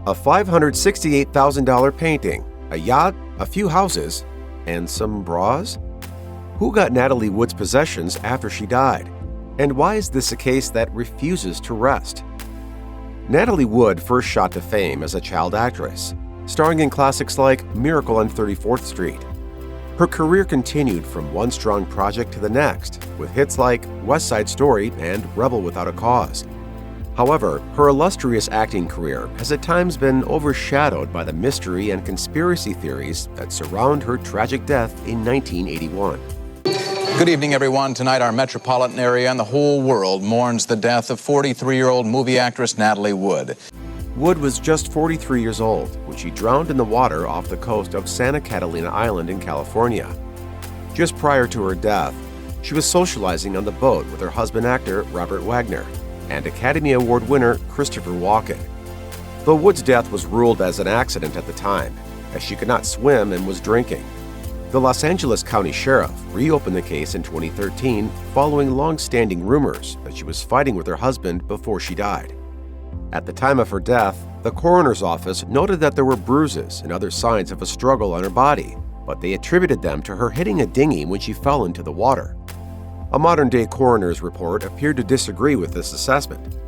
A $568,000 painting, a yacht, a few houses, and some bras? Who got Natalie Wood's possessions after she died? And why is this a case that refuses to rest? Natalie Wood first shot to fame as a child actress, starring in classics like Miracle on 34th Street. Her career continued from one strong project to the next, with hits like West Side Story and Rebel Without a Cause. However, her illustrious acting career has at times been overshadowed by the mystery and conspiracy theories that surround her tragic death in 1981. Good evening, everyone. Tonight, our metropolitan area and the whole world mourns the death of 43-year-old movie actress Natalie Wood. Wood was just 43 years old when she drowned in the water off the coast of Santa Catalina Island in California. Just prior to her death, she was socializing on the boat with her husband, actor Robert Wagner, and Academy Award winner Christopher Walken. Though Wood's death was ruled as an accident at the time, as she could not swim and was drinking, the Los Angeles County Sheriff reopened the case in 2013 following long-standing rumors that she was fighting with her husband before she died. At the time of her death, the coroner's office noted that there were bruises and other signs of a struggle on her body, but they attributed them to her hitting a dinghy when she fell into the water. A modern-day coroner's report appeared to disagree with this assessment.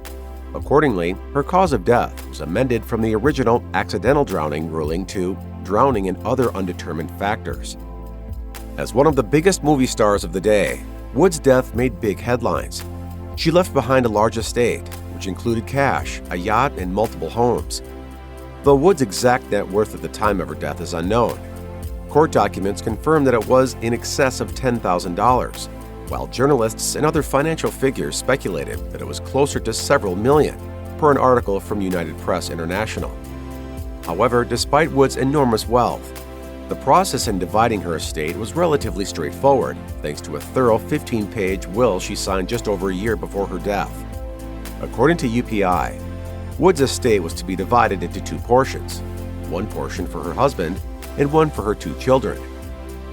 Accordingly, her cause of death was amended from the original accidental drowning ruling to drowning and other undetermined factors. As one of the biggest movie stars of the day, Wood's death made big headlines. She left behind a large estate, which included cash, a yacht, and multiple homes. Though Wood's exact net worth at the time of her death is unknown, court documents confirm that it was in excess of $10,000, while journalists and other financial figures speculated that it was closer to several million, per an article from United Press International. However, despite Wood's enormous wealth, the process in dividing her estate was relatively straightforward, thanks to a thorough 15-page will she signed just over a year before her death. According to UPI, Wood's estate was to be divided into two portions, one portion for her husband and one for her two children.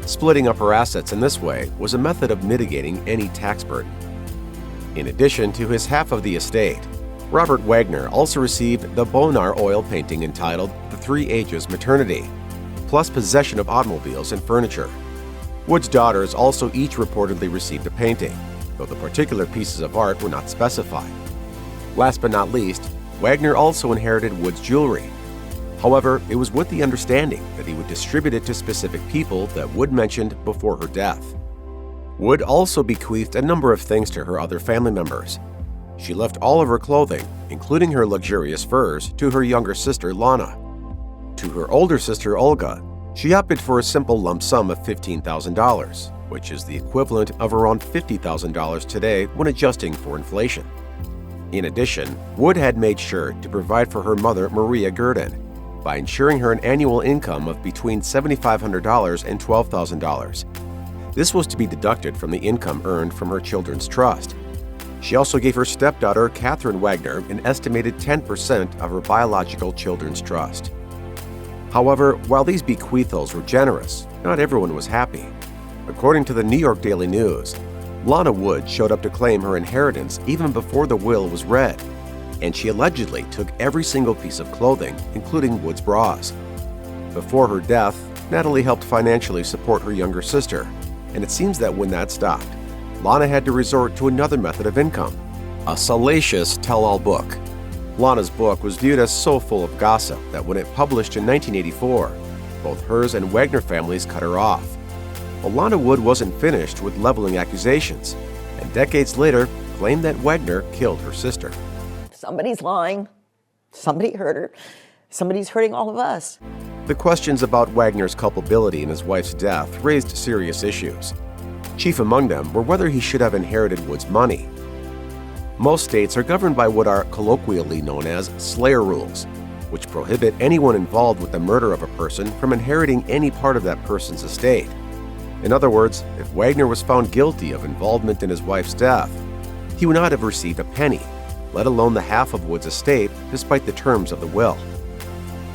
Splitting up her assets in this way was a method of mitigating any tax burden. In addition to his half of the estate, Robert Wagner also received the Bonar oil painting entitled The Three Ages Maternity, plus possession of automobiles and furniture. Wood's daughters also each reportedly received a painting, though the particular pieces of art were not specified. Last but not least, Wagner also inherited Wood's jewelry. However, it was with the understanding that he would distribute it to specific people that Wood mentioned before her death. Wood also bequeathed a number of things to her other family members. She left all of her clothing, including her luxurious furs, to her younger sister, Lana. To her older sister, Olga, she opted for a simple lump sum of $15,000, which is the equivalent of around $50,000 today when adjusting for inflation. In addition, Wood had made sure to provide for her mother, Maria Gurdon, by ensuring her an annual income of between $7,500 and $12,000. This was to be deducted from the income earned from her children's trust. She also gave her stepdaughter, Catherine Wagner, an estimated 10% of her biological children's trust. However, while these bequeathals were generous, not everyone was happy. According to the New York Daily News, Lana Wood showed up to claim her inheritance even before the will was read, and she allegedly took every single piece of clothing, including Wood's bras. Before her death, Natalie helped financially support her younger sister, and it seems that when that stopped, Lana had to resort to another method of income, a salacious tell-all book. Lana's book was viewed as so full of gossip that when it published in 1984, both hers and Wagner families cut her off. But Lana Wood wasn't finished with leveling accusations, and decades later claimed that Wagner killed her sister. Somebody's lying. Somebody hurt her. Somebody's hurting all of us. The questions about Wagner's culpability in his wife's death raised serious issues. Chief among them were whether he should have inherited Wood's money. Most states are governed by what are colloquially known as Slayer rules, which prohibit anyone involved with the murder of a person from inheriting any part of that person's estate. In other words, if Wagner was found guilty of involvement in his wife's death, he would not have received a penny, let alone the half of Wood's estate, despite the terms of the will.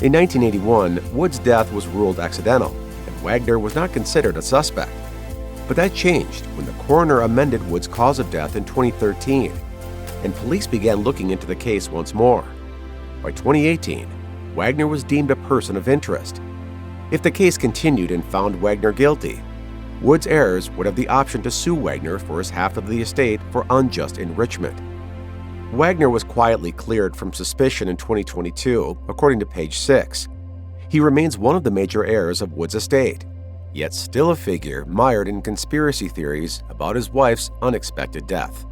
In 1981, Wood's death was ruled accidental, and Wagner was not considered a suspect. But that changed when the coroner amended Wood's cause of death in 2013, and police began looking into the case once more. By 2018, Wagner was deemed a person of interest. If the case continued and found Wagner guilty, Wood's heirs would have the option to sue Wagner for his half of the estate for unjust enrichment. Wagner was quietly cleared from suspicion in 2022, according to page 6. He remains one of the major heirs of Wood's estate, yet still a figure mired in conspiracy theories about his wife's unexpected death.